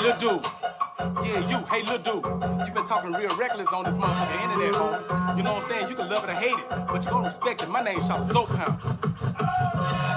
little dude. Yeah, you. Hey, little dude. You been talking real reckless on this motherfucking internet, homie. You know what I'm saying? You can love it or hate it, but you gonna respect it. My name's Chatta.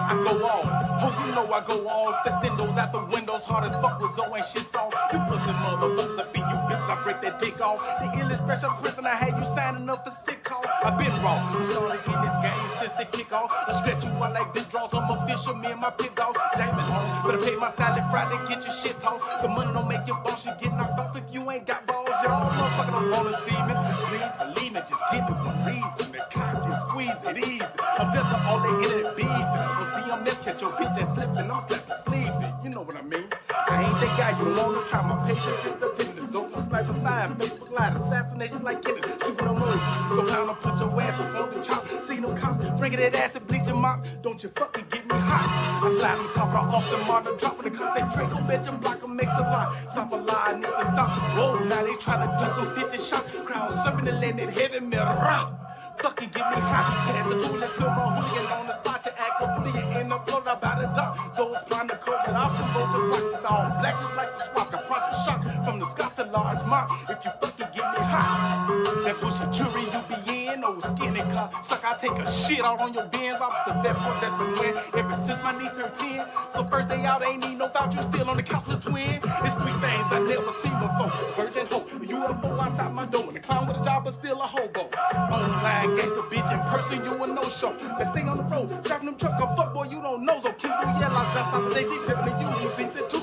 I go on, oh you know I go on. Festindos out the windows, hard as fuck with Zoe ain't shit soft. You pussy motherfuckers, I beat you bitches, I break that dick off. The illest fresh up prison, I had you signing up for sick call. I been raw, we started in this game since the kickoff. I stretch you out like big draws, I'm official, me and my pit dog. Jamin home, better pay my salad Friday, get your shit tossed. The money don't make your boss, you get knocked off if you ain't got balls. Y'all motherfuckers don't wanna see me. Please believe me, just give me one reason. The cock and squeeze it easy. I'm just all they internet beef. Don't see I'm never catch your bitch ass slipping. I'm slapping sleeping. You know what I mean? I ain't that guy you wanna try. My patience is a business. Open sniper live, Facebook live, assassination like Kennedy. Shooting no moves. So pound to put your ass up on the chop. See them cops bringing that acid, bleach your mop. Don't you fucking get me hot. I slide on top of Austin Martin, dropping the cup. They Draco, bet your block them makes a lot. Stop a lie, niggas stop. Roll, now they trying to duck them 50 shots. Crowd serving the land in heavy metal rock. Fucking get me hot. Pass the tool to my hooligan on the spot. You act a bully in the blood about the top. So it's blind to cold and ops and roll your blocks and all black just like the swats. Got profit shot from the Scots to large mop. If you fucking get me hot, that bullshit jury you be in, old skinny car. Suck, I take a shit out on your bins. Opposite that boy that's been win ever since my niece turned 10. So first day out, ain't need no voucher, still on the couch with twin. It's three things I never seen before. Virgin hope, UFO outside my door, and a clown with a job but still a hobo. Online gangsta bitch in person, you a no-show. Let's stay on the road, driving them trucks, come fuck boy, you don't know. So keep you yell out, just out they deep pimping you, you see it too.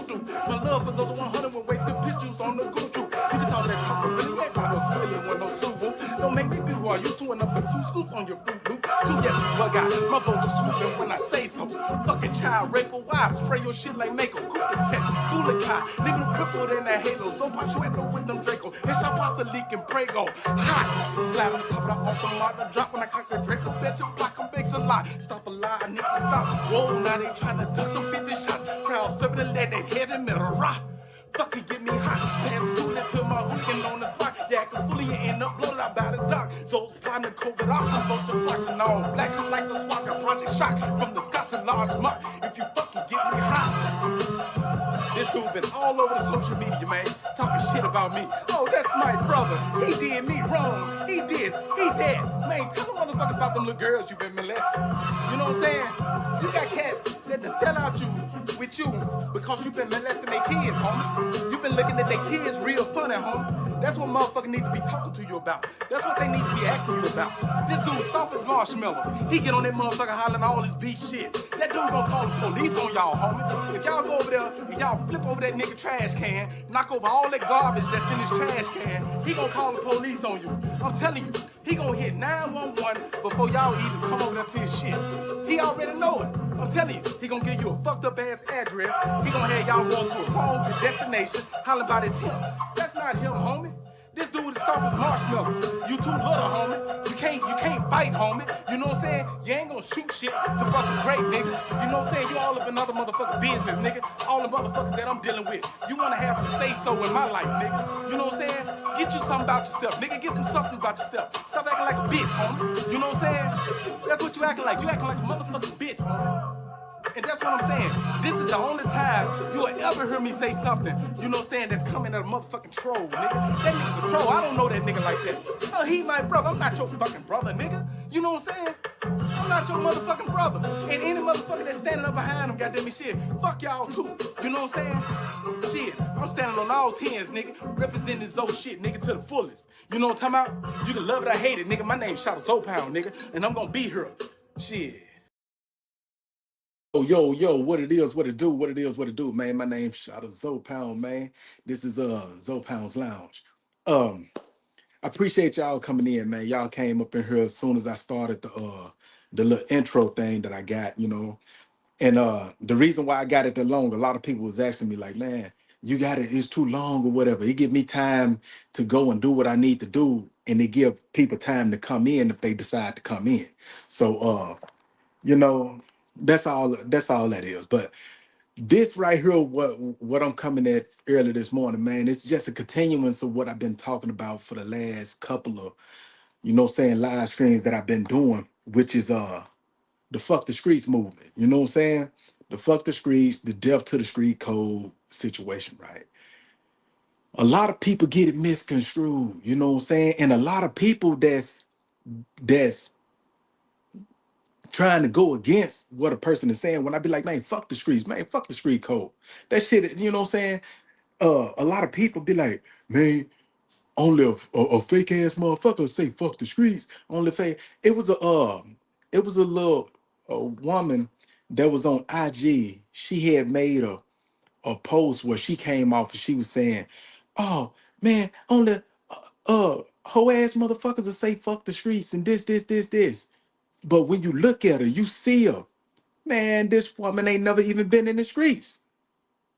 My love is over 100 with wasted pistols on the goose troop. You can talk that talk, but really ain't about no spilling with no Subaru. Don't make me be who I used to enough for 2 scoops on your fruit loop. 2 yet you bug out, my boat just swooping when I say so. Fucking child rape a wife, spray your shit like Mako. Coop the tech, fool a car, leaving them crippled in that halo. So punch you with them Draco, and shot pasta leaking Prego. Hot, slap on top of the off the mark, I drop when I cock that Draco. Bet your block them bakes a lot. Stop a lie, I need to stop. Whoa, now they trying to duck them 50 shots. Crowd serving the lead, that heavy metal rock. Fucking get me hot. Pass the that to my hooligan on the spot. Yeah, I can fully end up blown out by the dock. So it's plotting to COVID off and bunch of blocks and all black just like the swat. Got Project Shock from the Scots to large mop. If you fucking get me hot. This dude been all over the social media, man, talking shit about me. Oh, that's my brother. He did me wrong. He did. He dead. Man, tell them motherfuckers about them little girls you been molesting. You know what I'm saying? You got cats that to sell out you with you because you been molesting their kids, homie. You been looking at their kids real funny, homie. That's what motherfuckers need to be talking to you about. That's what they need to be asking you about. This dude soft as marshmallow. He get on that motherfucker hollering all this beat shit. That dude gonna call the police on y'all, homie. If y'all go over there and y'all flip over that nigga trash can, knock over all that garbage that's in his trash can, he gonna call the police on you. I'm telling you, he gonna hit 911 before y'all even come over there to his shit. He already know it. I'm telling you, he gonna give you a fucked up ass address. He gonna have y'all going to a wrong destination, hollering about his him. That's not him, homie. This dude is soft as marshmallows. You too little, homie. You can't fight, homie. You know what I'm saying? You ain't gonna shoot shit to bust a grape, nigga. You know what I'm saying? You all up in other motherfucker business, nigga. All the motherfuckers that I'm dealing with. You wanna have some say-so in my life, nigga. You know what I'm saying? Get you something about yourself, nigga. Get some substance about yourself. Stop acting like a bitch, homie. You know what I'm saying? That's what you acting like. You acting like a motherfucking bitch, homie. And that's what I'm saying. This is the only time you will ever hear me say something, you know what I'm saying, that's coming at a motherfucking troll, nigga. That nigga's a troll. I don't know that nigga like that. Oh, he my brother. I'm not your fucking brother, nigga. You know what I'm saying? I'm not your motherfucking brother. And any motherfucker that's standing up behind him, goddamn me, shit, fuck y'all too. You know what I'm saying? Shit, I'm standing on all 10s, nigga, representing this old shit, nigga, to the fullest. You know what I'm talking about? You can love it or hate it, nigga. My name's Chatta Pound, nigga, and I'm gonna be here. Shit. Yo, what it is, what it do, man. My name's Chatta Pound, man. This is Pound's Lounge. I appreciate y'all coming in, man. Y'all came up in here as soon as I started the little intro thing that I got, you know. And the reason why I got it that long, a lot of people was asking me, like, man, you got it's too long or whatever. It give me time to go and do what I need to do, and it give people time to come in if they decide to come in. So you know, that's all that is. But this right here, what I'm coming at early this morning, man, it's just a continuance of what I've been talking about for the last couple of, you know, saying live streams that I've been doing, which is the fuck the streets movement. You know what I'm saying? The fuck the streets, the death to the street code situation, right? A lot of people get it misconstrued, you know what I'm saying? And a lot of people that's trying to go against what a person is saying. When I be like, man, fuck the streets, man, fuck the street code. That shit, you know what I'm saying? A lot of people be like, man, only a fake ass motherfucker say fuck the streets. Only fake. It was a little woman that was on IG. She had made a post where she came off and she was saying, "Oh man, only hoe ass motherfuckers will say fuck the streets and this." But when you look at her, you see her. Man, this woman ain't never even been in the streets.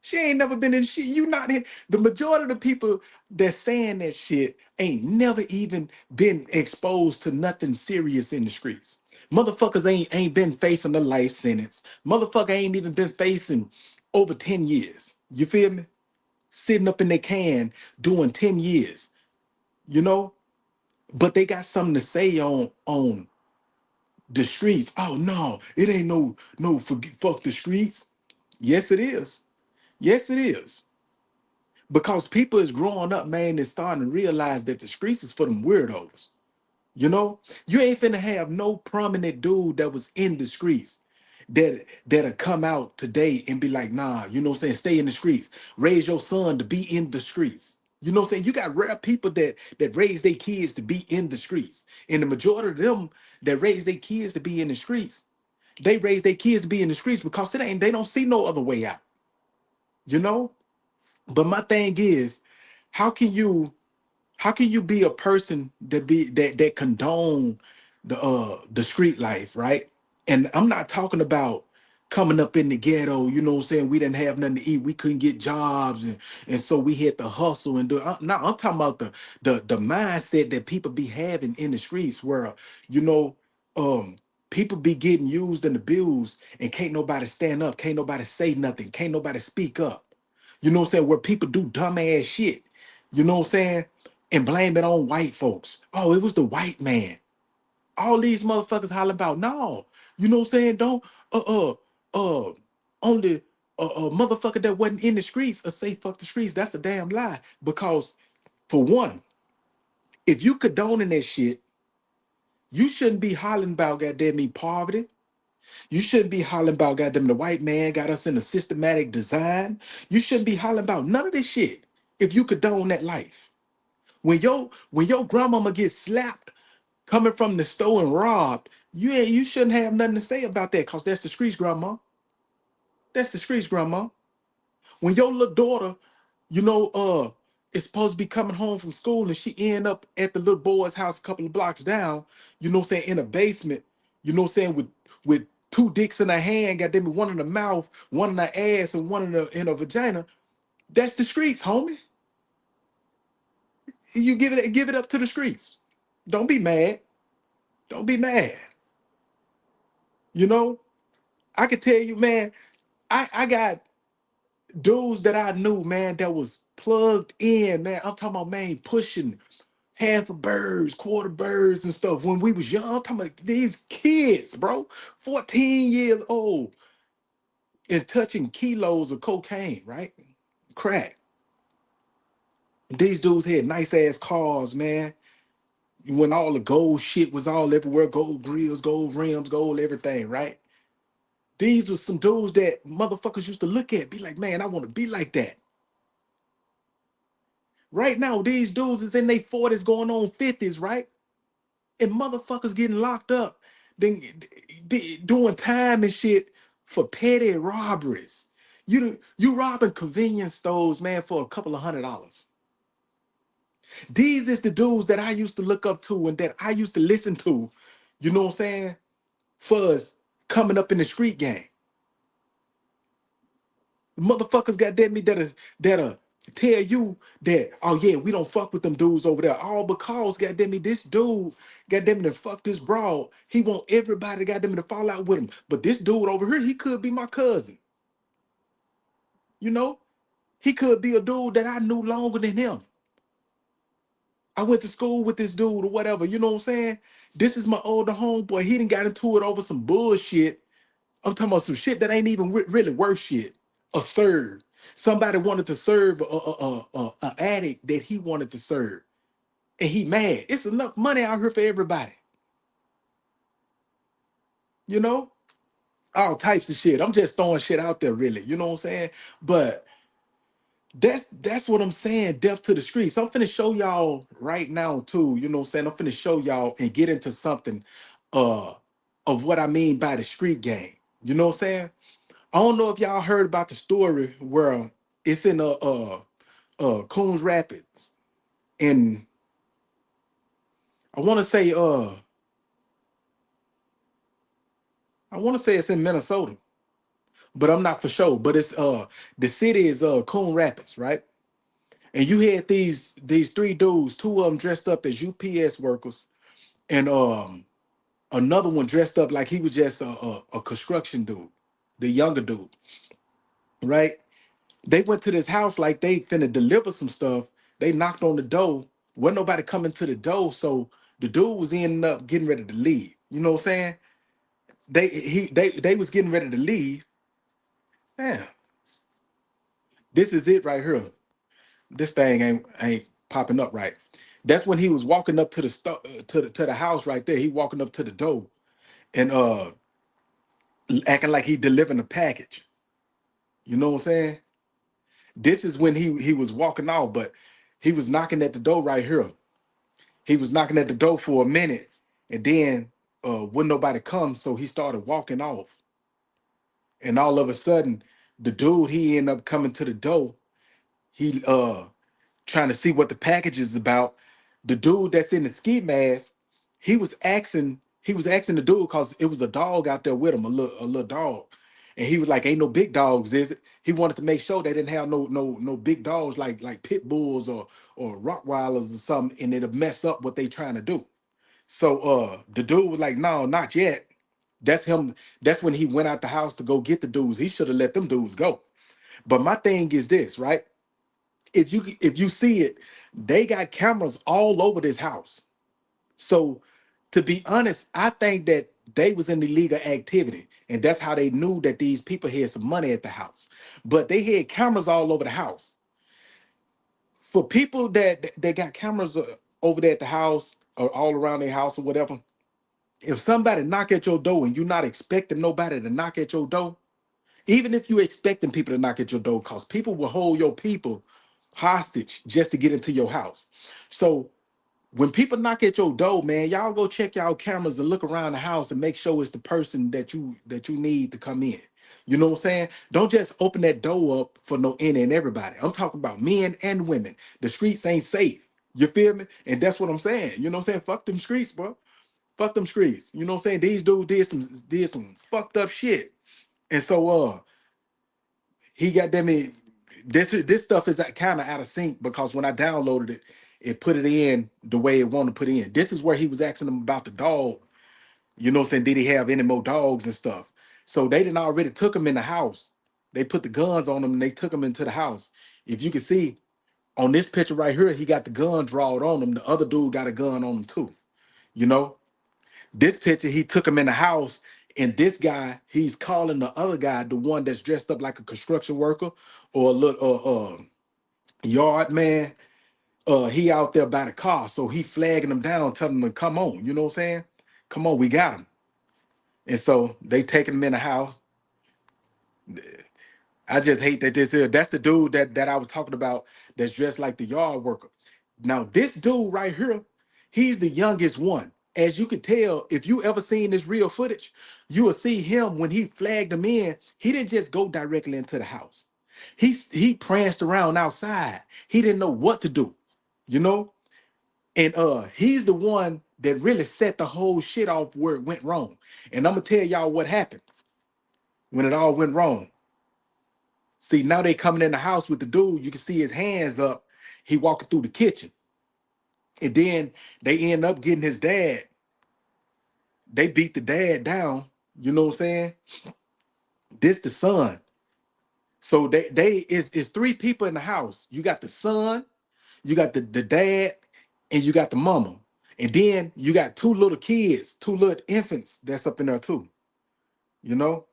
She ain't never been in shit. You not in the majority of the people that saying that shit ain't never even been exposed to nothing serious in the streets. Motherfuckers ain't been facing a life sentence. Motherfucker ain't even been facing over 10 years. You feel me? Sitting up in their can doing 10 years, you know? But they got something to say on the streets. Oh no, it ain't fuck the streets. Yes, it is. Yes, it is. Because people is growing up, man, and starting to realize that the streets is for them weirdos. You know, you ain't finna have no prominent dude that was in the streets that'll come out today and be like, nah, you know what I'm saying? Stay in the streets. Raise your son to be in the streets. You know what I'm saying? You got rare people that raise their kids to be in the streets. And the majority of them that raise their kids to be in the streets, they raise their kids to be in the streets because they don't see no other way out, you know? But my thing is, how can you be a person that condone the street life, right? And I'm not talking about coming up in the ghetto, you know what I'm saying? We didn't have nothing to eat, we couldn't get jobs, and so we had to hustle and do it. No, I'm talking about the mindset that people be having in the streets where, you know, um people be getting used and abused and can't nobody stand up, can't nobody say nothing, can't nobody speak up. You know what I'm saying? Where people do dumbass shit. You know what I'm saying? And blame it on white folks. Oh, it was the white man. All these motherfuckers hollering about, no. You know what I'm saying? Don't uh only a motherfucker that wasn't in the streets or say fuck the streets. That's a damn lie. Because for one, if you condoning that shit, you shouldn't be hollering about goddamn me poverty. You shouldn't be hollering about goddamn the white man got us in a systematic design. You shouldn't be hollering about none of this shit if you condone that life. When your grandmama gets slapped coming from the store and robbed, you shouldn't have nothing to say about that because that's the streets, grandma. That's the streets, grandma. When your little daughter, you know, is supposed to be coming home from school and she end up at the little boy's house a couple of blocks down, you know what I'm saying, in a basement, you know what I'm saying, with two dicks in her hand, got them one in the mouth, one in the ass, and one in the vagina. That's the streets, homie. You give it up to the streets. Don't be mad. Don't be mad. You know, I could tell you, man, I got dudes that I knew, man, that was plugged in, man. I'm talking about, man, pushing half a birds, quarter birds and stuff when we was young. I'm talking about these kids, bro, 14 years old and touching kilos of cocaine, right? Crack. These dudes had nice ass cars, man. When all the gold shit was all everywhere, gold grills, gold rims, gold everything, right? These were some dudes that motherfuckers used to look at, be like, man, I want to be like that. Right now, these dudes is in their 40s going on 50s, right? And motherfuckers getting locked up, then doing time and shit for petty robberies. You robbing convenience stores, man, for a couple of $100. These is the dudes that I used to look up to and that I used to listen to, you know what I'm saying? For us coming up in the street gang. Motherfuckers got me that'll tell you that, oh yeah, we don't fuck with them dudes over there. All because goddamn me, this dude goddamn me to fuck this broad. He want everybody goddamn me to fall out with him. But this dude over here, he could be my cousin. You know? He could be a dude that I knew longer than him. I went to school with this dude or whatever, you know what I'm saying? This is my older homeboy. He done got into it over some bullshit. I'm talking about some shit that ain't even really worth shit. Absurd. Somebody wanted to serve a addict that he wanted to serve, and he mad. It's enough money out here for everybody, you know. All types of shit. I'm just throwing shit out there, really. You know what I'm saying? But that's what I'm saying. Death to the streets. I'm finna show y'all right now too. You know what I'm saying? I'm finna show y'all and get into something uh of what I mean by the street game. You know what I'm saying? I don't know if y'all heard about the story where it's in Coons Rapids, and I want to say it's in Minnesota, but I'm not for sure. But it's the city is Coon Rapids, right? And you had these three dudes, two of them dressed up as UPS workers, and another one dressed up like he was just a construction dude, the younger dude, right? They went to this house like they finna deliver some stuff. They knocked on the door. Wasn't nobody coming to the door, so the dude was ending up getting ready to leave. You know what I'm saying? They was getting ready to leave. Man, this is it right here. This thing ain't popping up right. That's when he was walking up to the to the house right there. He walking up to the door and acting like he delivering a package. You know what I'm saying? This is when he was walking out, but he was knocking at the door right here. He was knocking at the door for a minute, and then wouldn't nobody come, so he started walking off. And all of a sudden, the dude he ended up coming to the door. He trying to see what the package is about. The dude that's in the ski mask, he was asking the dude because it was a dog out there with him, a little dog. And he was like, "Ain't no big dogs, is it?" He wanted to make sure they didn't have no big dogs like pit bulls or Rottweilers or something, and it'll mess up what they trying to do. So the dude was like, "No, not yet." That's him. That's when he went out the house to go get the dudes. He should have let them dudes go. But my thing is this, right? If you see it, they got cameras all over this house. So to be honest, I think that they was in illegal activity, and that's how they knew that these people had some money at the house. But they had cameras all over the house. For people that got cameras over there at the house or all around their house or whatever, if somebody knock at your door and you're not expecting nobody to knock at your door, even if you're expecting people to knock at your door, because people will hold your people hostage just to get into your house. So when people knock at your door, man, y'all go check y'all cameras and look around the house and make sure it's the person that you need to come in. You know what I'm saying? Don't just open that door up for no any and everybody. I'm talking about men and women. The streets ain't safe. You feel me? And that's what I'm saying. You know what I'm saying? Fuck them streets, bro. Fuck them streets. You know what I'm saying? These dudes did some fucked up shit. And so he got them in. This stuff is kind of out of sync because when I downloaded it, it put it in the way it wanted to put in. This is where he was asking them about the dog. You know what I'm saying? Did he have any more dogs and stuff? So they didn't already took him in the house. They put the guns on him and they took him into the house. If you can see on this picture right here, he got the gun drawn on him. The other dude got a gun on him too. You know, this picture he took him in the house, and this guy he's calling the other guy, the one that's dressed up like a construction worker or a little yard man. He out there by the car, so he flagging them down, telling them to come on. You know what I'm saying? Come on, we got him. And so they taking him in the house. I just hate that this here. That's the dude that I was talking about that's dressed like the yard worker. Now, this dude right here, he's the youngest one. As you can tell, if you ever seen this real footage, you will see him when he flagged him in. He didn't just go directly into the house. He pranced around outside. He didn't know what to do, you know? And he's the one that really set the whole shit off where it went wrong. And I'm gonna tell y'all what happened when it all went wrong. See, now they coming in the house with the dude. You can see his hands up. He walking through the kitchen. And then they end up getting his dad. They beat the dad down. You know what I'm saying? This the son. So they is three people in the house. You got the son, you got the dad, and you got the mama. And then you got two little kids, two little infants that's up in there too. You know?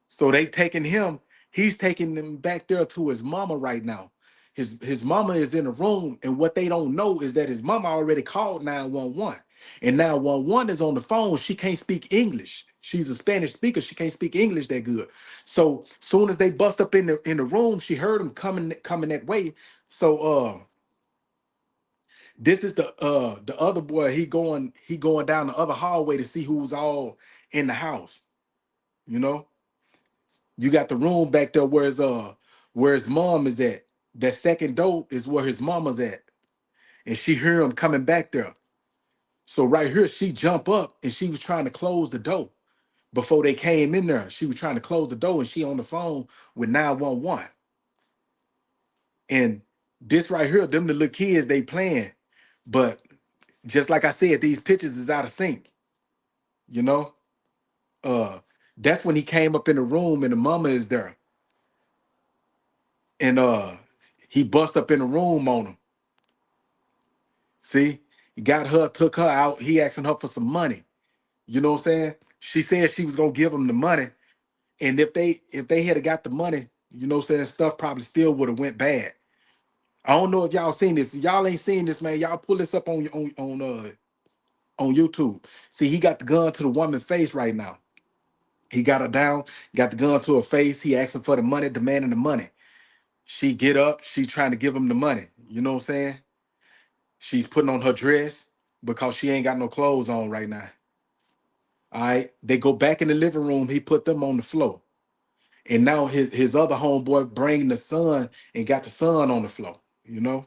So they taking him. He's taking them back there to his mama right now. His mama is in the room, and what they don't know is that his mama already called 911. And 911 is on the phone. She can't speak English. She's a Spanish speaker. She can't speak English that good. So soon as they bust up in the room, she heard them coming that way. So this is the other boy. He going down the other hallway to see who's all in the house. You know, you got the room back there where his mom is at. That second door is where his mama's at, and she hear him coming back there. So right here, she jump up and she was trying to close the door before they came in there. She was trying to close the door and she on the phone with 911. And this right here, them the little kids they playing, but just like I said, these pictures is out of sync. You know, uh, that's when he came up in the room and the mama is there, and he bust up in the room on him. See, he got her, took her out. He asking her for some money. You know what I'm saying? She said she was gonna give him the money, and if they had got the money, you know what I'm saying, stuff probably still would have went bad. I don't know if y'all seen this. If y'all ain't seen this, man, y'all pull this up on YouTube. See, he got the gun to the woman's face right now. He got her down, got the gun to her face. He asking for the money, demanding the money. She get up, she trying to give him the money. You know what I'm saying? She's putting on her dress because she ain't got no clothes on right now. All right. They go back in the living room. He put them on the floor. And now his other homeboy bringing the son and got the son on the floor. You know?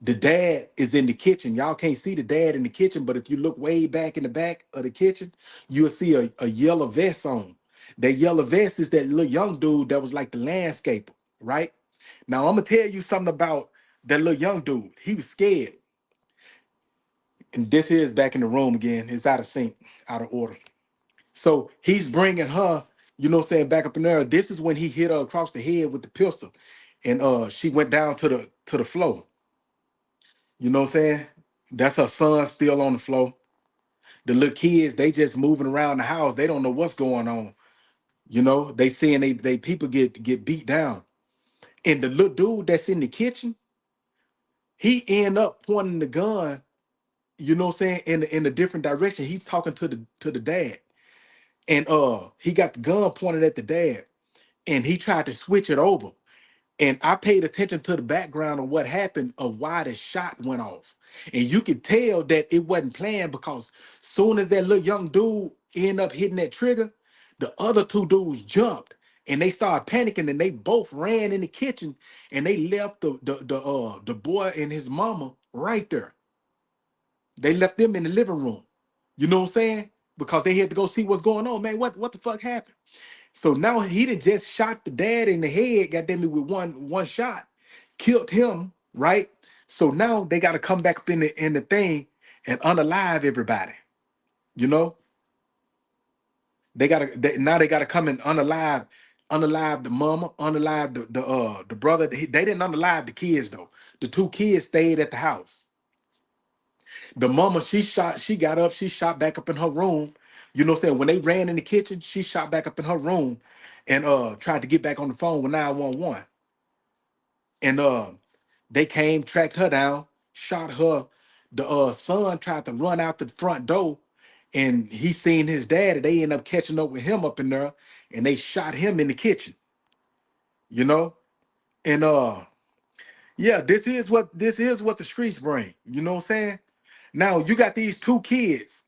The dad is in the kitchen. Y'all can't see the dad in the kitchen, but if you look way back in the back of the kitchen, you'll see a yellow vest on. That yellow vest is that little young dude that was like the landscaper, right? Now I'm gonna tell you something about that little young dude. He was scared. And this here is back in the room again. It's out of sync, out of order. So he's bringing her, you know what I'm saying, back up in there. This is when he hit her across the head with the pistol. And she went down to the floor. You know what I'm saying? That's her son still on the floor. The little kids, they just moving around the house. They don't know what's going on. You know, they seeing they people get beat down. And the little dude that's in the kitchen, he end up pointing the gun, you know what I'm saying, in a different direction. He's talking to the dad. And he got the gun pointed at the dad and he tried to switch it over. And I paid attention to the background of what happened of why the shot went off. And you could tell that it wasn't planned because soon as that little young dude ended up hitting that trigger, the other two dudes jumped and they started panicking and they both ran in the kitchen and they left the boy and his mama right there. They left them in the living room. You know what I'm saying? Because they had to go see what's going on. Man, what the fuck happened? So now he done just shot the dad in the head, got them with one shot, killed him, right? So now they got to come back up in the thing and unalive everybody. You know, now they got to come and unalive the mama, unalive the brother. They didn't unalive the kids though. The two kids stayed at the house. The mama, she got up, she shot back up in her room. You know what I'm saying? When they ran in the kitchen, she shot back up in her room and tried to get back on the phone with 911. And they came, tracked her down, shot her. The son tried to run out the front door and he seen his dad and they end up catching up with him up in there and they shot him in the kitchen, you know? And yeah, this is what the streets bring. You know what I'm saying? Now you got these two kids.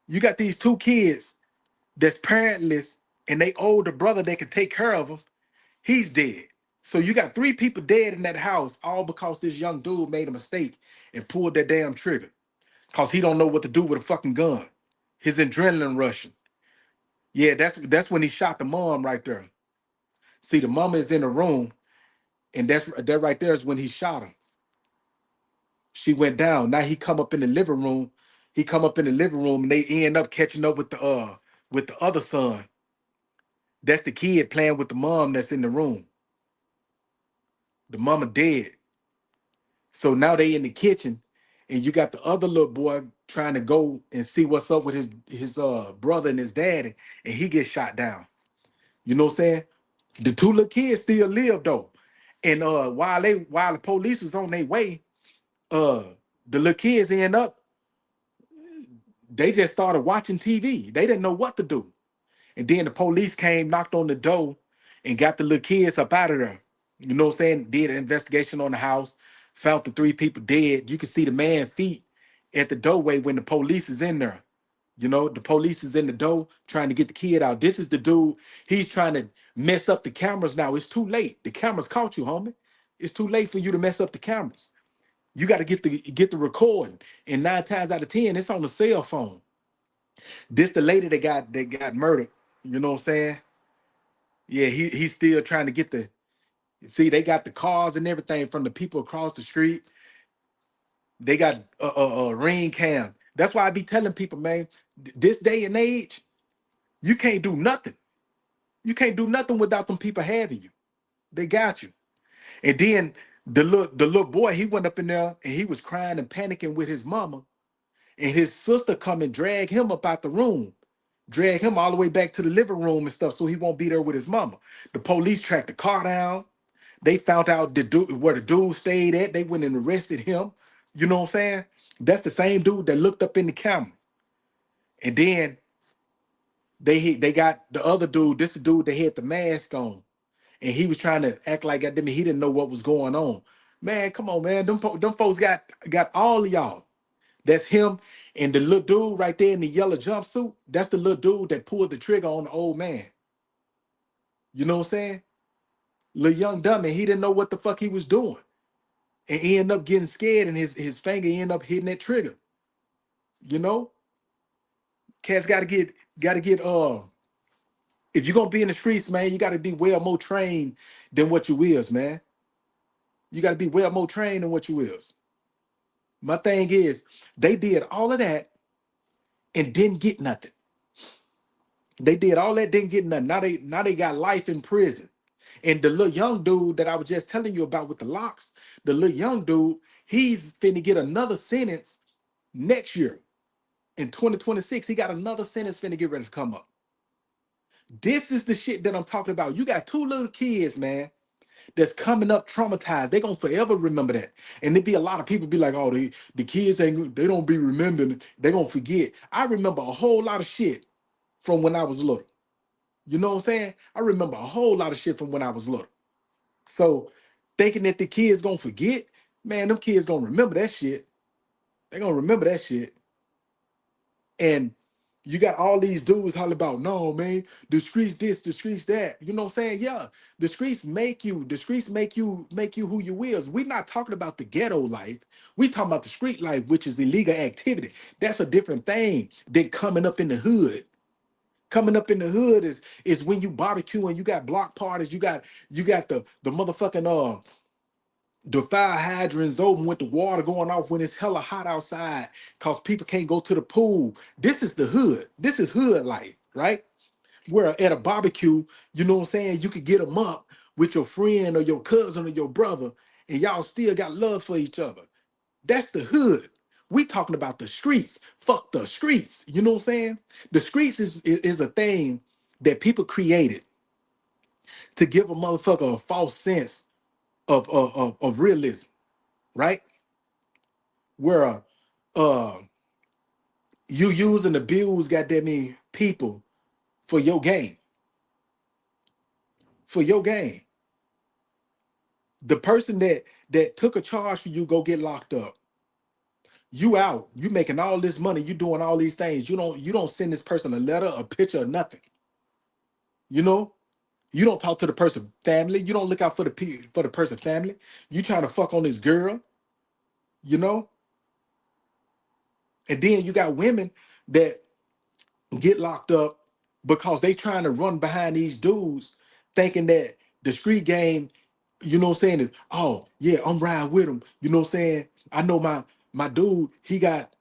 You got these two kids that's parentless, and they older brother that can take care of them. He's dead. So you got three people dead in that house, all because this young dude made a mistake and pulled that damn trigger. Cause he don't know what to do with a fucking gun. His adrenaline rushing. Yeah, that's when he shot the mom right there. See, the mama is in the room, and that right there is when he shot her. She went down. Now he come up in the living room. He come up in the living room, and they end up catching up with the other son. That's the kid playing with the mom that's in the room. The mama dead. So now they in the kitchen, and you got the other little boy trying to go and see what's up with his brother and his dad, and he gets shot down. You know what I'm saying? The two little kids still live though. And while the police was on their way, uh the little kids end up, they just started watching TV. They didn't know what to do. And then the police came, knocked on the door, and got the little kids up out of there. You know what I'm saying? Did an investigation on the house, found the three people dead. You can see the man feet at the doorway when the police is in there. You know, the police is in the door trying to get the kid out. This is the dude. He's trying to mess up the cameras now. It's too late. The cameras caught you, homie. It's too late for you to mess up the cameras. You got to get the recording. And 9 times out of 10, it's on the cell phone. This the lady that got murdered. You know what I'm saying? Yeah, he's still trying to get the, see, they got the cars and everything from the people across the street. They got a ring cam. That's why I be telling people, man, this day and age, you can't do nothing. You can't do nothing without them people having you. They got you. And then the little boy, he went up in there and he was crying and panicking with his mama. And his sister come and drag him up out the room, drag him all the way back to the living room and stuff, so he won't be there with his mama. The police tracked the car down. They found out the dude where the dude stayed at. They went and arrested him. You know what I'm saying? That's the same dude that looked up in the camera. And then they got the other dude. This is the dude that had the mask on, and he was trying to act like goddamn he didn't know what was going on. Man, come on, man. Them folks got all of y'all. That's him and the little dude right there in the yellow jumpsuit. That's the little dude that pulled the trigger on the old man. You know what I'm saying? Little young dummy, he didn't know what the fuck he was doing. And he ended up getting scared and his finger ended up hitting that trigger. You know? Cats gotta get if you're gonna be in the streets, man, you gotta be well more trained than what you is, man. You gotta be well more trained than what you is. My thing is, they did all of that and didn't get nothing. They did all that, didn't get nothing. Now they got life in prison. And the little young dude that I was just telling you about with the locks, the little young dude, he's finna get another sentence next year. In 2026, he got another sentence finna get ready to come up. This is the shit that I'm talking about. You got two little kids, man, that's coming up traumatized. They gonna forever remember that. And there be a lot of people be like, oh, the kids ain't, they don't be remembering, they gonna forget. I remember a whole lot of shit from when I was little. You know what I'm saying? I remember a whole lot of shit from when I was little. So thinking that the kids gonna forget, man, them kids gonna remember that shit. They gonna remember that shit. And you got all these dudes hollering about, no, man, the streets this, the streets that. You know what I'm saying? Yeah, the streets make you who you is. We're not talking about the ghetto life. We talking about the street life, which is illegal activity. That's a different thing than coming up in the hood. Coming up in the hood is when you barbecue and you got block parties, you got the motherfucking the fire hydrants open with the water going off when it's hella hot outside because people can't go to the pool. This is the hood. This is hood life, right? Where at a barbecue, you know what I'm saying, you could get them up with your friend or your cousin or your brother, and y'all still got love for each other. That's the hood. We talking about the streets. Fuck the streets. You know what I'm saying? The streets is a thing that people created to give a motherfucker a false sense of realism, right? Where uh you use and abuse goddamn me people for your gain. For your gain. The person that took a charge for you go get locked up. You out, you making all this money, you doing all these things. You don't send this person a letter, a picture, or nothing. You know, you don't talk to the person family. You don't look out for the person family. You trying to fuck on this girl, you know? And then you got women that get locked up because they trying to run behind these dudes thinking that the street game, you know what I'm saying, is, oh yeah, I'm riding with him. You know what I'm saying? I know my dude, he got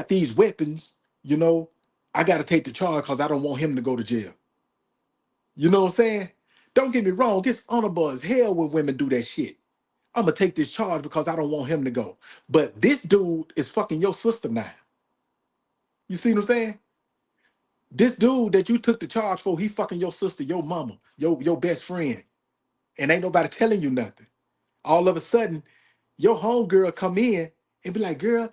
these weapons, you know. I gotta take the charge because I don't want him to go to jail. You know what I'm saying? Don't get me wrong, it's honorable as hell when women do that shit. I'm gonna take this charge because I don't want him to go. But this dude is fucking your sister now. You see what I'm saying? This dude that you took the charge for, he fucking your sister, your mama, your best friend, and ain't nobody telling you nothing. All of a sudden, your homegirl come in and be like, girl,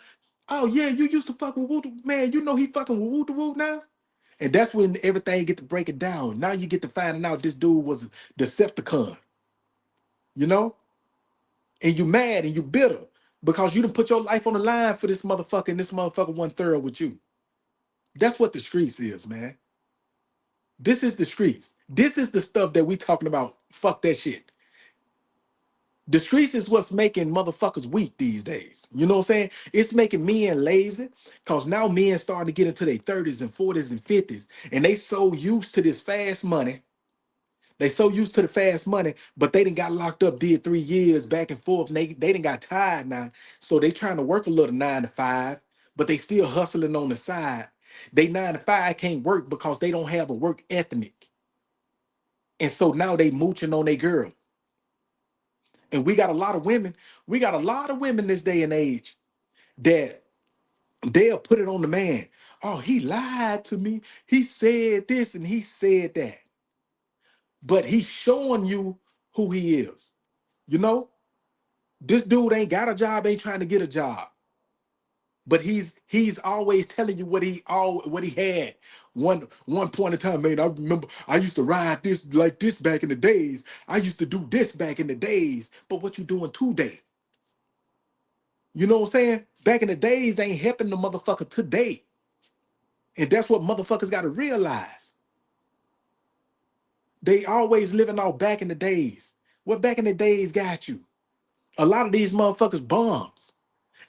oh yeah, you used to fuck with Woo, man, you know he fucking with Woo the Woo now? And that's when everything get to break it down. Now you get to finding out this dude was a Decepticon, you know? And you mad and you bitter because you done put your life on the line for this motherfucker and this motherfucker wasn't thorough with you. That's what the streets is, man. This is the streets. This is the stuff that we talking about. Fuck that shit. The streets is what's making motherfuckers weak these days. You know what I'm saying? It's making men lazy because now men starting to get into their 30s and 40s and 50s. And they so used to this fast money. They so used to the fast money, but they done got locked up, did 3 years back and forth. And they done got tired now. So they trying to work a little 9 to 5, but they still hustling on the side. They 9 to 5 can't work because they don't have a work ethic. And so now they mooching on their girl. And we got a lot of women. We got a lot of women this day and age that they'll put it on the man. Oh, he lied to me. He said this and he said that. But he's showing you who he is. You know, this dude ain't got a job, ain't trying to get a job. But he's always telling you what he had. One point in time, man. I remember I used to ride this like this back in the days. I used to do this back in the days. But what you doing today? You know what I'm saying? Back in the days ain't helping the motherfucker today. And that's what motherfuckers got to realize. They always living off back in the days. What back in the days got you? A lot of these motherfuckers bums.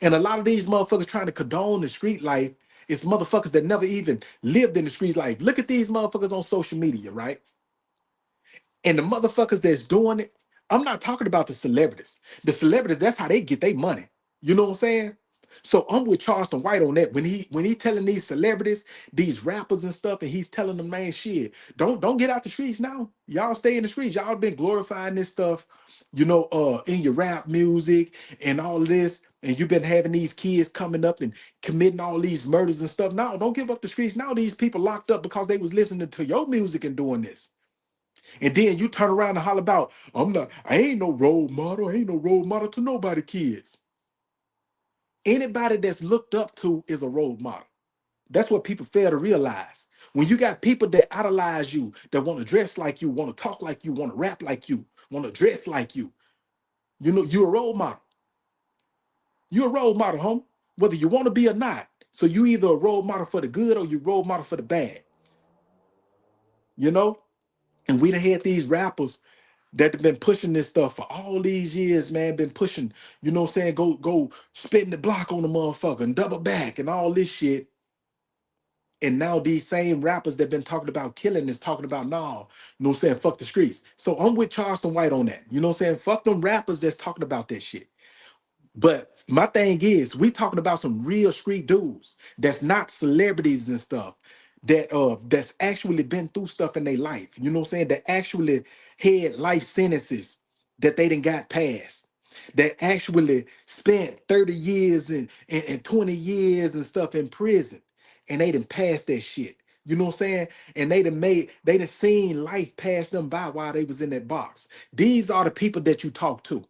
And a lot of these motherfuckers trying to condone the street life is motherfuckers that never even lived in the streets life. Look at these motherfuckers on social media, right? And the motherfuckers that's doing it, I'm not talking about the celebrities. The celebrities, that's how they get their money. You know what I'm saying? So I'm with Charleston White on that. When he telling these celebrities, these rappers and stuff, and he's telling them, man, shit, don't get out the streets now. Y'all stay in the streets. Y'all been glorifying this stuff, in your rap music and all this, and you've been having these kids coming up and committing all these murders and stuff. Now, don't give up the streets. Now these people locked up because they was listening to your music and doing this. And then you turn around and holler about, I ain't no role model. I ain't no role model to nobody, kids. Anybody that's looked up to is a role model. That's what people fail to realize. When you got people that idolize you, that want to dress like you, want to talk like you, want to rap like you, want to dress like you, you're a role model. You're a role model, home, whether you want to be or not. So you either a role model for the good or you role model for the bad, you know? And we done had these rappers that have been pushing this stuff for all these years, man, been pushing, you know what I'm saying? Go spitting the block on the motherfucker and double back and all this shit. And now these same rappers that been talking about killing is talking about, no, you know what I'm saying? Fuck the streets. So I'm with Charleston White on that. You know what I'm saying? Fuck them rappers that's talking about that shit. But my thing is, we talking about some real street dudes that's not celebrities and stuff that's actually been through stuff in their life. You know what I'm saying? That actually had life sentences that they didn't got past. That actually spent 30 years and 20 years and stuff in prison. And they didn't pass that shit. You know what I'm saying? And they done seen life pass them by while they was in that box. These are the people that you talk to.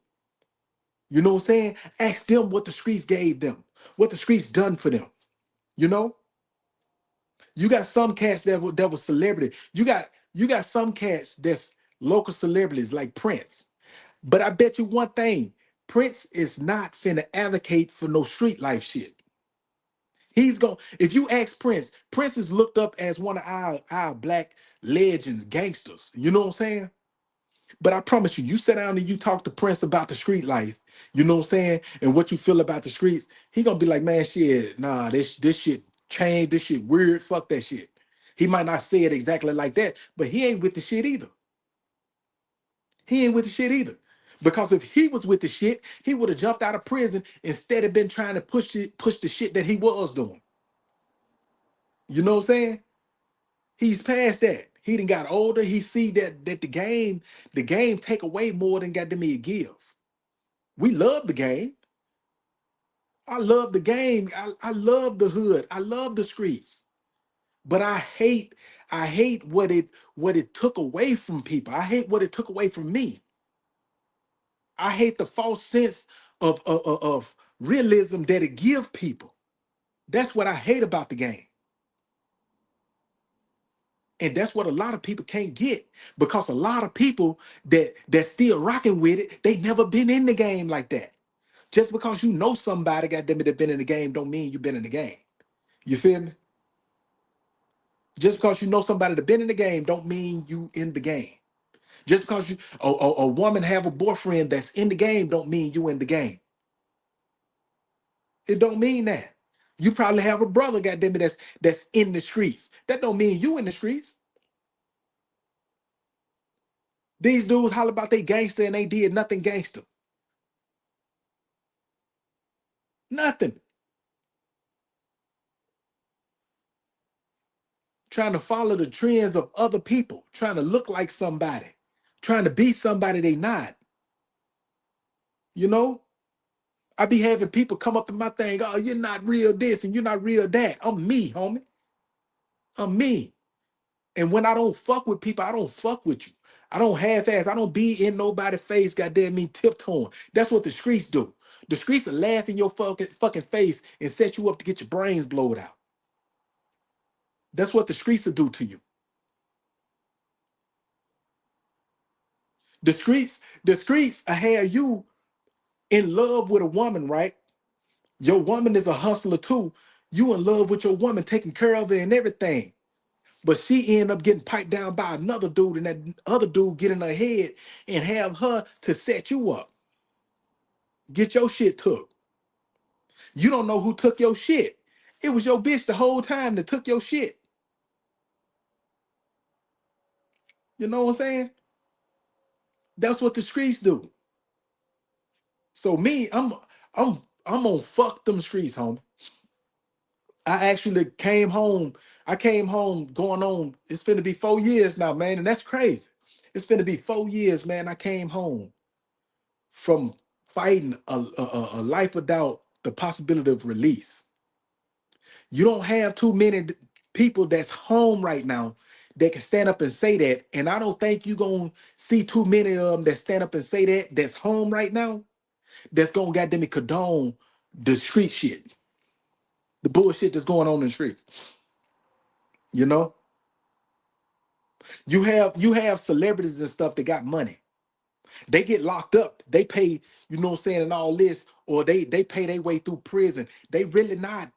You know what I'm saying? Ask them what the streets gave them, what the streets done for them. You know, you got some cats that was celebrity. You got some cats that's local celebrities like Prince. But I bet you one thing, Prince is not finna advocate for no street life shit. He's going if you ask Prince, Prince is looked up as one of our black legends, gangsters. You know what I'm saying? But I promise you, you sit down and you talk to Prince about the street life, you know what I'm saying, and what you feel about the streets, he gonna be like, man, shit, nah, this shit changed, this shit weird, fuck that shit. He might not say it exactly like that, but he ain't with the shit either. He ain't with the shit either. Because if he was with the shit, he would have jumped out of prison instead of been trying to push the shit that he was doing. You know what I'm saying? He's past that. He done got older. He see that the game take away more than got to me give. We love the game. I love the game. I love the hood. I love the streets. But I hate what it took away from people. I hate what it took away from me. I hate the false sense of realism that it give people. That's what I hate about the game. And that's what a lot of people can't get, because a lot of people that's still rocking with it, they never been in the game like that. Just because you know somebody, goddamn it, that been in the game, don't mean you been in the game. You feel me? Just because you know somebody that been in the game, don't mean you in the game. Just because a woman have a boyfriend that's in the game, don't mean you in the game. It don't mean that. You probably have a brother, goddamn it, that's in the streets. That don't mean you in the streets. These dudes holler about they gangster and they did nothing gangster. Nothing. Trying to follow the trends of other people, trying to look like somebody, trying to be somebody they not. You know? I be having people come up in my thing, oh, you're not real this and you're not real that. I'm me, homie. I'm me. And when I don't fuck with people, I don't fuck with you. I don't half-ass. I don't be in nobody's face, goddamn me, tiptoeing. That's what the streets do. The streets will laugh in your fucking face and set you up to get your brains blowed out. That's what the streets will do to you. The streets will have you in love with a woman, right? Your woman is a hustler too. You in love with your woman, taking care of her and everything. But she end up getting piped down by another dude, and that other dude get in her head and have her to set you up. Get your shit took. You don't know who took your shit. It was your bitch the whole time that took your shit. You know what I'm saying? That's what the streets do. So me, I'm gonna fuck them streets, homie. I actually came home. I came home going on. It's finna be 4 years now, man, and that's crazy. It's finna be 4 years, man. I came home from fighting a life without the possibility of release. You don't have too many people that's home right now that can stand up and say that. And I don't think you're going to see too many of them that stand up and say that that's home right now that's going to goddamn it condone the street shit, the bullshit that's going on in the streets. You know, you have celebrities and stuff that got money. They get locked up. They pay, you know what I'm saying, and all this, or they pay their way through prison. They really not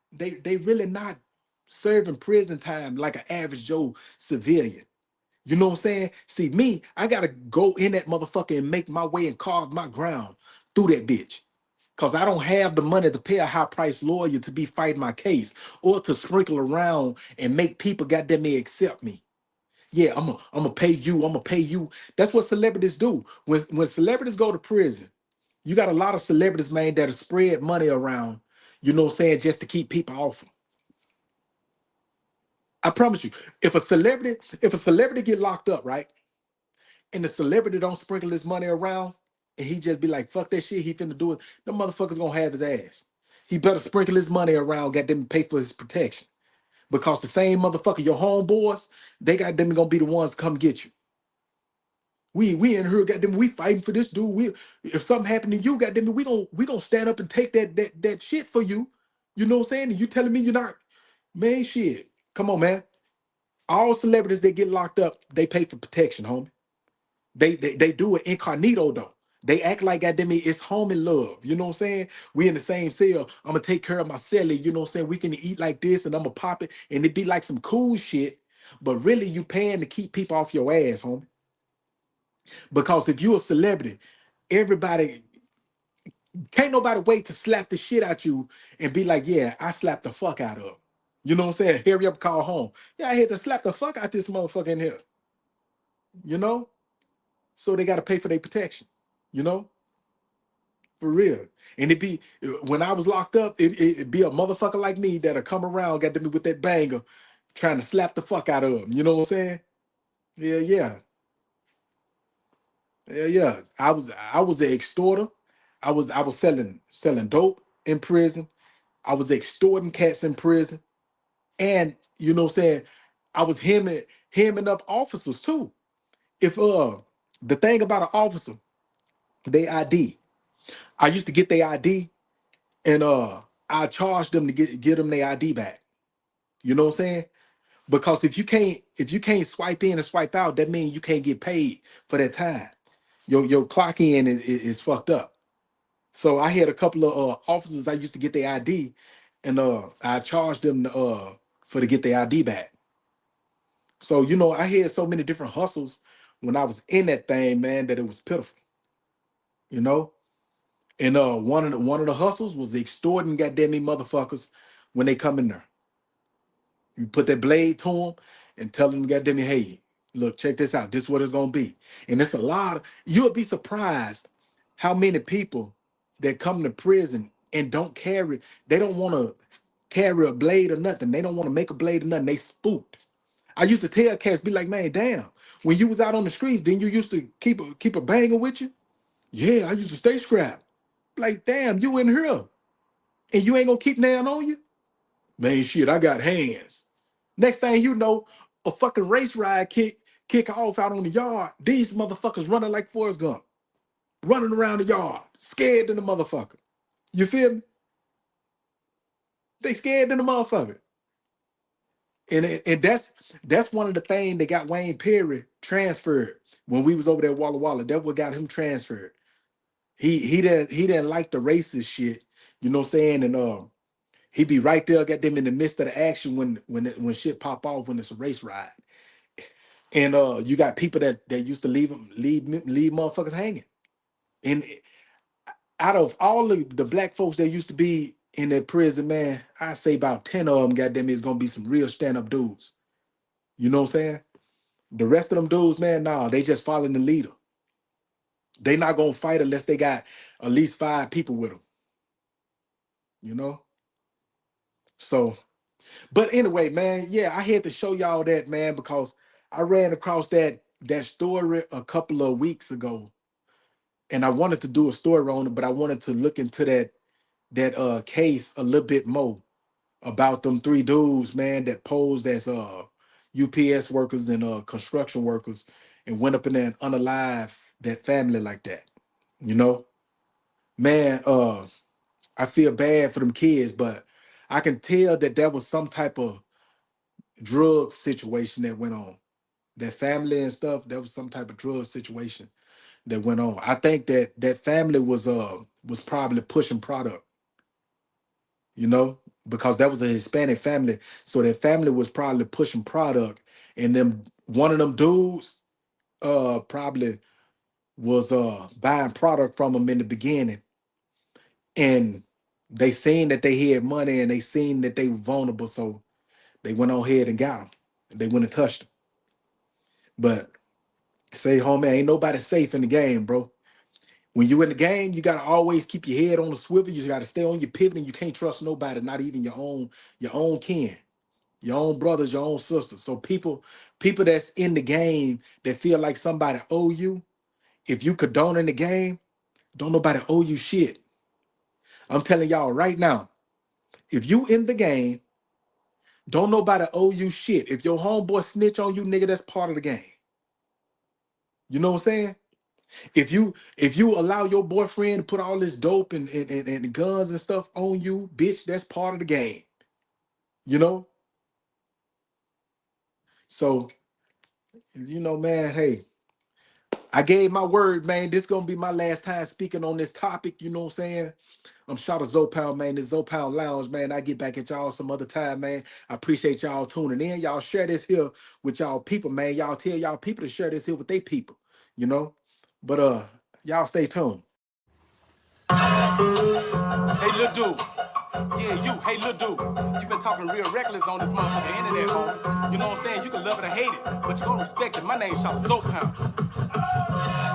serving prison time like an average Joe civilian. You know what I'm saying? See, me, I gotta go in that motherfucker and make my way and carve my ground through that bitch. Cause I don't have the money to pay a high price lawyer to be fighting my case or to sprinkle around and make people goddamn me accept me. Yeah, I'm gonna pay you. I'm gonna pay you. That's what celebrities do. When celebrities go to prison, you got a lot of celebrities, man, that'll spread money around. You know what I'm saying, just to keep people off them. I promise you, if a celebrity get locked up, right, and the celebrity don't sprinkle his money around, and he just be like, "Fuck that shit," he finna do it. The motherfucker's gonna have his ass. He better sprinkle his money around, got them pay for his protection, because the same motherfucker, your homeboys, they got them gonna be the ones to come get you. We in here, goddamn, we fighting for this dude. We if something happened to you, goddamn, we gonna stand up and take that shit for you. You know what I'm saying? And you telling me you're not, man? Shit, come on, man. All celebrities that get locked up, they pay for protection, homie. They do it incognito though. They act like goddamn it, it's home and love. You know what I'm saying? We in the same cell. I'm gonna take care of my celly. You know what I'm saying? We can eat like this, and I'm gonna pop it, and it be like some cool shit. But really, you paying to keep people off your ass, homie. Because if you a celebrity, everybody can't nobody wait to slap the shit out you and be like, yeah, I slapped the fuck out of him. You know what I'm saying? Hurry up, call home. Yeah, I had to slap the fuck out this motherfucker in here. You know? So they gotta pay for their protection. You know? For real. And it be when I was locked up, it'd be a motherfucker like me that'll come around, got to me with that banger, trying to slap the fuck out of him. You know what I'm saying? Yeah, yeah. Yeah, yeah. I was an extorter. I was selling dope in prison. I was extorting cats in prison. And you know what I'm saying? I was hemming up officers too. If the thing about an officer, they ID. I used to get their ID and I charged them to get them their ID back. You know what I'm saying? Because if you can't swipe in and swipe out, that means you can't get paid for that time. Your clock in is fucked up. So I had a couple of officers I used to get their ID, and I charged them for to get their ID back. So I had so many different hustles when I was in that thing, man, that it was pitiful. You know, and one of the hustles was extorting goddamn me motherfuckers when they come in there. You put that blade to them and tell them, goddamn it, hey, look, check this out. This is what it's gonna be. And it's a lot of, you'll be surprised how many people that come to prison and they don't want to carry a blade or nothing. They don't want to make a blade or nothing. They spooked. I used to tell cats, be like, man, damn, when you was out on the streets, then you used to keep a banger with you? Yeah, I used to stay scrapped. Like, damn, you in here and you ain't gonna keep nail on you? Man, shit, I got hands. Next thing you know, a fucking race ride kick off out on the yard. These motherfuckers running like Forrest Gump, running around the yard, scared than the motherfucker. You feel me? They scared than the motherfucker. And that's one of the things that got Wayne Perry transferred when we was over there at Walla Walla. That's what got him transferred. He didn't like the racist shit, you know what I'm saying? And he be right there, got them in the midst of the action when shit pop off when it's a race ride. And you got people that used to leave motherfuckers hanging. And out of all the black folks that used to be in that prison, man, I say about 10 of them, goddamn, is gonna be some real stand-up dudes. You know what I'm saying? The rest of them dudes, man, nah, they just following the leader. They not gonna fight unless they got at least 5 people with them. You know? So, but anyway, man, yeah, I had to show y'all that, man, because I ran across that story a couple of weeks ago, and I wanted to do a story on it, but I wanted to look into that case a little bit more about them 3 dudes, man, that posed as UPS workers and construction workers and went up in there and unalive that family like that. You know, man, I feel bad for them kids, but I can tell that was some type of drug situation that went on. That family and stuff, that was some type of drug situation that went on. I think that family was probably pushing product, you know, because that was a Hispanic family. So that family was probably pushing product, and them one of them dudes probably was buying product from them in the beginning, and they seen that they had money and they seen that they were vulnerable, so they went on ahead and got them. They went and touched them. But say, homie, ain't nobody safe in the game, bro. When you in the game, you gotta always keep your head on the swivel. You just gotta stay on your pivot, and you can't trust nobody, not even your own kin, your own brothers, your own sisters. So people that's in the game that feel like somebody owe you, if you condone in the game, don't nobody owe you shit. I'm telling y'all right now, if you in the game, don't nobody owe you shit. If your homeboy snitch on you, nigga, that's part of the game. You know what I'm saying? If you allow your boyfriend to put all this dope and guns and stuff on you, bitch, that's part of the game. You know? So, man, hey, I gave my word, man. This gonna be my last time speaking on this topic, you know what I'm saying? I'm Chatta Zopound, man. This Zopound Lounge, man. I get back at y'all some other time, man. I appreciate y'all tuning in. Y'all share this here with y'all people, man. Y'all tell y'all people to share this here with their people, you know? But y'all stay tuned. Hey, little dude. Yeah, you. Hey, little dude. You been talking real reckless on this motherfucking internet, homie. You know what I'm saying? You can love it or hate it, but you gonna respect it. My name's Chatta Zopound.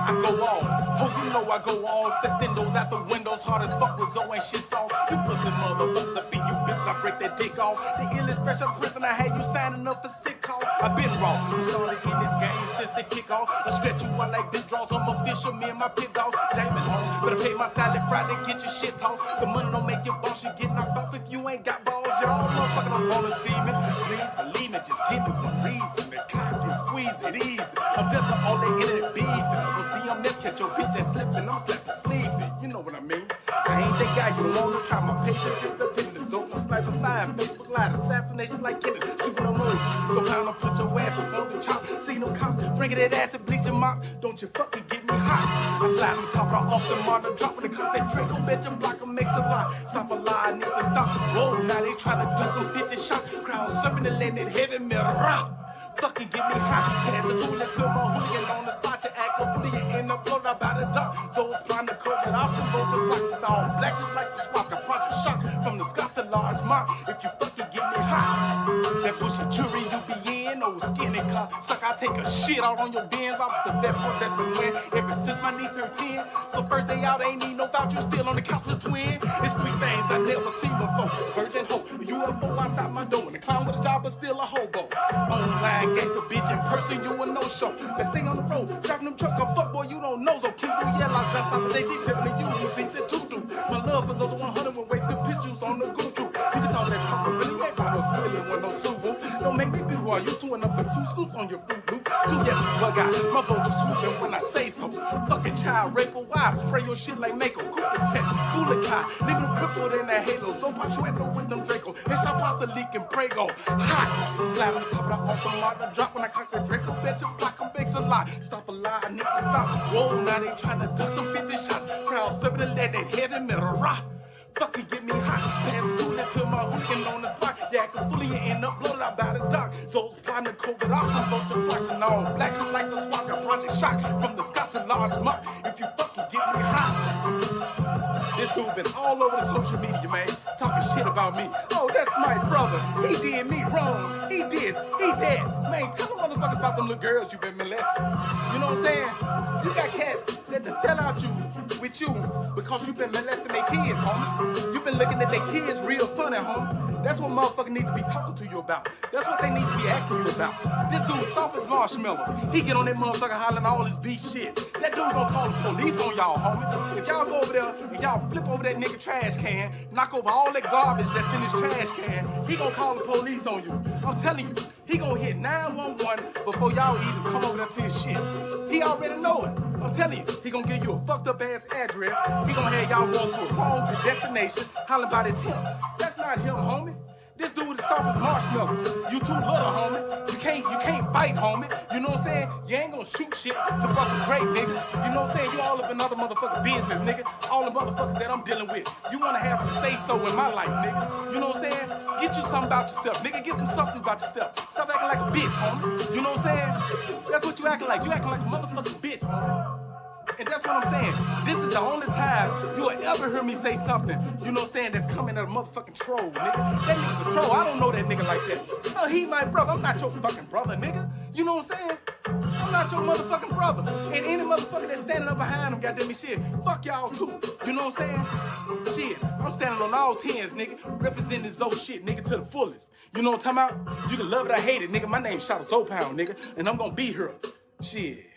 I go on. Oh, you know I go on. Extendos out the windows, hard as fuck with Zoe and shit off. You pussy motherfuckers up in you bitches, I break that dick off. The illest pressure prison, I had you signing up for sick call. I been raw. We started in this game since the kickoff. I stretch you out like big draws. I'm official, me and my pit dog. Jamie home. Better pay my salad Friday, get your shit off. The money don't make you boss, you get knocked off if you ain't got balls. Y'all motherfucker don't wanna see me. Please believe believe me, just give me one reason. The cock and squeeze it easy. I'm just on the internet beefing. Don't see I'm never catch your bitch ass slipping. I'm slapping sleeping. You know what I mean? I ain't that guy you want to try. My patience is a business. Open sniper fire, Facebook live, assassination like Kennedy. Juvenile noise. So pound and put your ass up on the chop. See no cops, bring it that acid, bleach your mop. Don't you fucking get me hot. I slide on top of the Austin Martin, dropping the cup. That Draco bitch and block them, makes a lot. Stop a lie, nigga, stop. Whoa, now they tryna duck them 50 shot. Crowd serving the land in heavy metal rock. Fucking get me hot. Had to do it to my hooligan on the spot to act a bully and upload about the top. So it's trying to cover it off some both the blocks and all black just like the spots. Got project shock from the Scots to large mop. If you fucking get me hot, that bushy jury you be in, old skinny car. Suck, I take a shit out on your bins. Opposite that boy that's been win ever since my niece turned 10. So first day out, ain't need no voucher, still on the couch with twin. It's three things I never seen before. Virgin hope, a UFO outside my door, and a clown with a job but still a hobo. Online gangster bitch in person, you a no-show. Let's stay on the road, driving them truck, I'm fuck boy, you don't know. So keep doing yellow, dress up and they deep pimping you, you see it too do. My love was over 100 when wasted pistols on the goose troop. You can talk that talk, but really ain't about no spilling with no Subaru. Don't make me be who I used to, and up the 2 scoops on your fruit loop. 2 yet you bug out, my vote just swooping when I say so. Fucking child raper, why spray your shit like Mako? Cool the tech, fool the car, leave them crippled in that halo. So much weather with them Draco, and shot past the leak and Prego. Hot, slap on the top of the Austin Martin, drop when I cock the Draco, bet you block them bakes a lot. Stop a lie, I need to stop. Whoa, now they tryna duck them 50 shots. Crowd serving the lead, that heavy metal rock. Fucking get me hot. Pants too lit to my hooligan on the spot. Yeah, I can fully end up blown out by the dock. So it's plotting to COVID off some bunch of blacks and all black just like the SWAT. Got project shock from the Scots to large mop. If you fucking get me hot. This dude been all over the social media, man, talking shit about me. Oh, that's my brother. He did me wrong. He this, he that. Man, tell them motherfuckers about them little girls you been molesting. You know what I'm saying? You got cats that to sell out you with you because you been molesting their kids, homie. You been looking at their kids real funny, homie. That's what motherfuckers need to be talking to you about. That's what they need to be asking you about. This dude soft as marshmallow. He get on that motherfucker hollering all his beef shit. That dude gonna call the police on y'all, homie. If y'all go over there and y'all flip over that nigga trash can, knock over all that garbage that's in his trash can, he gonna call the police on you. I'm telling you, he gonna hit 911 before y'all even come over there to his shit. He already know it. I'm telling you, he gonna give you a fucked up ass address. He gonna have y'all going to a wrong destination, hollering about his him. That's not him, homie. This dude is soft as marshmallows. You too little, homie. You can't fight, homie. You know what I'm saying? You ain't gonna shoot shit to bust a grape, nigga. You know what I'm saying? You all up in other motherfucker business, nigga. All the motherfuckers that I'm dealing with. You wanna have some say-so in my life, nigga. You know what I'm saying? Get you something about yourself, nigga. Get some substance about yourself. Stop acting like a bitch, homie. You know what I'm saying? That's what you acting like. You acting like a motherfucking bitch, homie. And that's what I'm saying. This is the only time you will ever hear me say something, you know what I'm saying, that's coming at a motherfucking troll, nigga. That nigga's a troll. I don't know that nigga like that. No, he my brother. I'm not your fucking brother, nigga. You know what I'm saying? I'm not your motherfucking brother. And any motherfucker that's standing up behind him, goddamn me, shit, fuck y'all too. You know what I'm saying? Shit, I'm standing on all 10s, nigga, representing this old shit, nigga, to the fullest. You know what I'm talking about? You can love it or hate it, nigga. My name's Chatta Pound, nigga, and I'm gonna be here. Shit.